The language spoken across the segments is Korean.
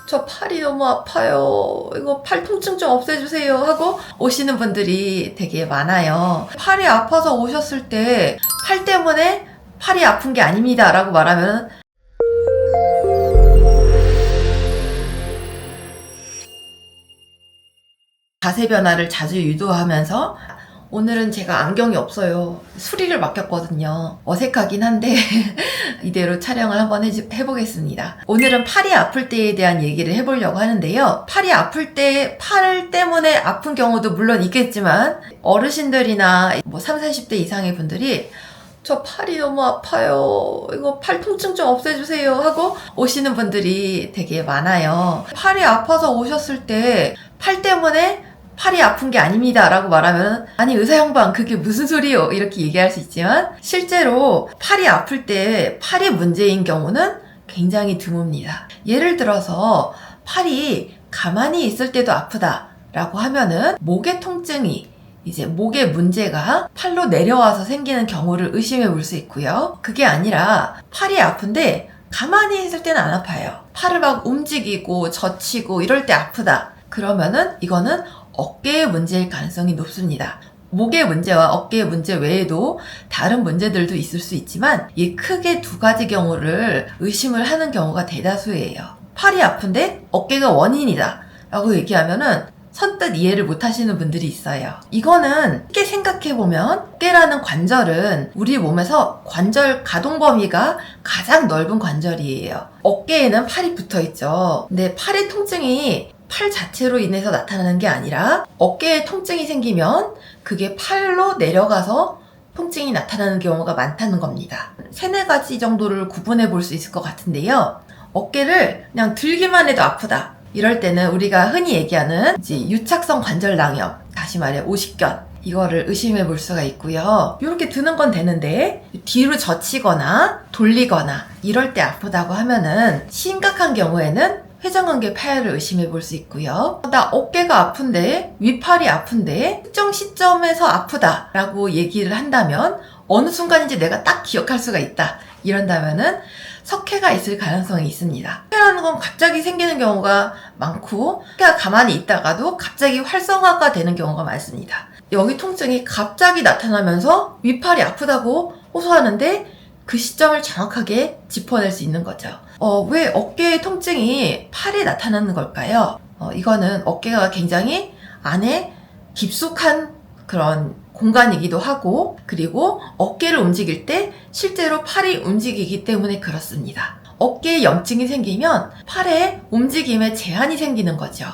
저 팔이 너무 아파요. 이거 팔 통증 좀 없애주세요 하고 오시는 분들이 되게 많아요. 팔이 아파서 오셨을 때 팔 때문에 팔이 아픈 게 아닙니다 라고 말하면 자세 변화를 자주 유도하면서 오늘은 제가 안경이 없어요. 수리를 맡겼거든요. 어색하긴 한데 이대로 촬영을 한번 해보겠습니다. 오늘은 팔이 아플 때에 대한 얘기를 해보려고 하는데요. 팔이 아플 때 팔 때문에 아픈 경우도 물론 있겠지만 어르신들이나 30, 40대 이상의 분들이 저 팔이 너무 아파요. 이거 팔 통증 좀 없애주세요 하고 오시는 분들이 되게 많아요. 팔이 아파서 오셨을 때 팔 때문에 팔이 아픈 게 아닙니다 라고 말하면 아니 의사 양반 그게 무슨 소리요 이렇게 얘기할 수 있지만 실제로 팔이 아플 때 팔이 문제인 경우는 굉장히 드뭅니다. 예를 들어서 팔이 가만히 있을 때도 아프다 라고 하면은 목의 통증이 이제 목의 문제가 팔로 내려와서 생기는 경우를 의심해 볼 수 있고요. 그게 아니라 팔이 아픈데 가만히 있을 때는 안 아파요. 팔을 막 움직이고 젖히고 이럴 때 아프다. 그러면은 이거는 어깨의 문제일 가능성이 높습니다. 목의 문제와 어깨의 문제 외에도 다른 문제들도 있을 수 있지만 이 크게 두 가지 경우를 의심을 하는 경우가 대다수예요. 팔이 아픈데 어깨가 원인이다 라고 얘기하면은 선뜻 이해를 못 하시는 분들이 있어요. 이거는 쉽게 생각해보면 어깨라는 관절은 우리 몸에서 관절 가동 범위가 가장 넓은 관절이에요. 어깨에는 팔이 붙어있죠. 근데 팔의 통증이 팔 자체로 인해서 나타나는 게 아니라 어깨에 통증이 생기면 그게 팔로 내려가서 통증이 나타나는 경우가 많다는 겁니다. 3-4가지 정도를 구분해 볼 수 있을 것 같은데요. 어깨를 그냥 들기만 해도 아프다. 이럴 때는 우리가 흔히 얘기하는 이제 유착성 관절낭염, 다시 말해 오십견, 이거를 의심해 볼 수가 있고요. 이렇게 드는 건 되는데 뒤로 젖히거나 돌리거나 이럴 때 아프다고 하면은 심각한 경우에는 회전근개 파열을 의심해 볼 수 있고요. 나 어깨가 아픈데 윗팔이 아픈데 특정 시점에서 아프다 라고 얘기를 한다면 어느 순간인지 내가 딱 기억할 수가 있다. 이런다면은 석회가 있을 가능성이 있습니다. 석회라는 건 갑자기 생기는 경우가 많고 석회가 가만히 있다가도 갑자기 활성화가 되는 경우가 많습니다. 여기 통증이 갑자기 나타나면서 윗팔이 아프다고 호소하는데 그 시점을 정확하게 짚어낼 수 있는 거죠. 왜 어깨의 통증이 팔에 나타나는 걸까요? 이거는 어깨가 굉장히 안에 깊숙한 그런 공간이기도 하고 그리고 어깨를 움직일 때 실제로 팔이 움직이기 때문에 그렇습니다. 어깨에 염증이 생기면 팔에 움직임에 제한이 생기는 거죠.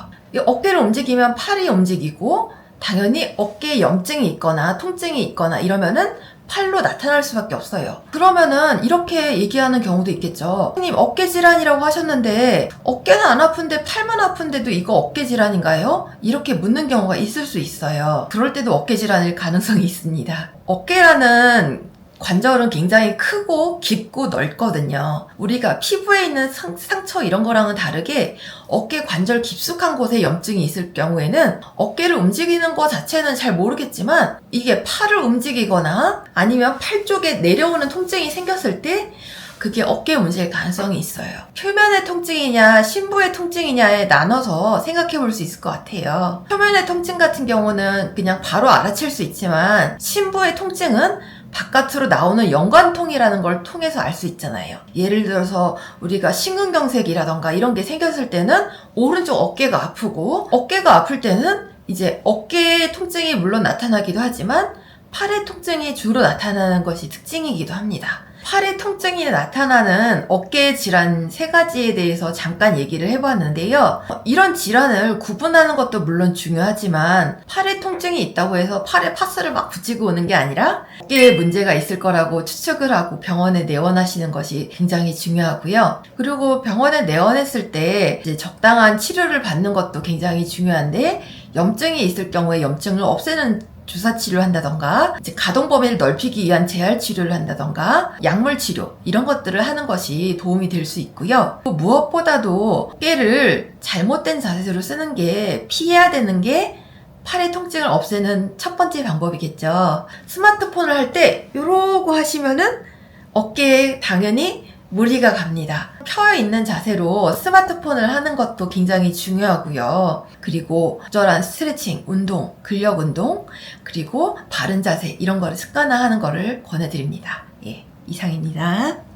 어깨를 움직이면 팔이 움직이고 당연히 어깨에 염증이 있거나 통증이 있거나 이러면은 팔로 나타날 수밖에 없어요. 그러면은 이렇게 얘기하는 경우도 있겠죠. 선생님 어깨 질환이라고 하셨는데 어깨는 안 아픈데 팔만 아픈데도 이거 어깨 질환인가요? 이렇게 묻는 경우가 있을 수 있어요. 그럴 때도 어깨 질환일 가능성이 있습니다. 어깨라는 관절은 굉장히 크고 깊고 넓거든요. 우리가 피부에 있는 상처 이런 거랑은 다르게 어깨 관절 깊숙한 곳에 염증이 있을 경우에는 어깨를 움직이는 거 자체는 잘 모르겠지만 이게 팔을 움직이거나 아니면 팔 쪽에 내려오는 통증이 생겼을 때 그게 어깨 문제일 가능성이 있어요. 표면의 통증이냐 심부의 통증이냐에 나눠서 생각해 볼 수 있을 것 같아요. 표면의 통증 같은 경우는 그냥 바로 알아챌 수 있지만 심부의 통증은 바깥으로 나오는 연관통이라는 걸 통해서 알 수 있잖아요. 예를 들어서 우리가 심근경색이라던가 이런 게 생겼을 때는 오른쪽 어깨가 아프고 어깨가 아플 때는 이제 어깨의 통증이 물론 나타나기도 하지만 팔의 통증이 주로 나타나는 것이 특징이기도 합니다. 팔의 통증이 나타나는 어깨 질환 3가지에 대해서 잠깐 얘기를 해봤는데요. 이런 질환을 구분하는 것도 물론 중요하지만 팔의 통증이 있다고 해서 팔에 파스를 막 붙이고 오는 게 아니라 어깨에 문제가 있을 거라고 추측을 하고 병원에 내원하시는 것이 굉장히 중요하고요. 그리고 병원에 내원했을 때 이제 적당한 치료를 받는 것도 굉장히 중요한데 염증이 있을 경우에 염증을 없애는 주사 치료를 한다던가 이제 가동 범위를 넓히기 위한 재활 치료를 한다던가 약물 치료 이런 것들을 하는 것이 도움이 될 수 있고요. 무엇보다도 어깨를 잘못된 자세로 쓰는 게 피해야 되는 게 팔의 통증을 없애는 첫 번째 방법이겠죠. 스마트폰을 할 때 요러고 하시면은 어깨에 당연히 무리가 갑니다. 펴있는 자세로 스마트폰을 하는 것도 굉장히 중요하고요. 그리고 적절한 스트레칭, 운동, 근력 운동, 그리고 바른 자세 이런 거를 습관화하는 거를 권해드립니다. 예, 이상입니다.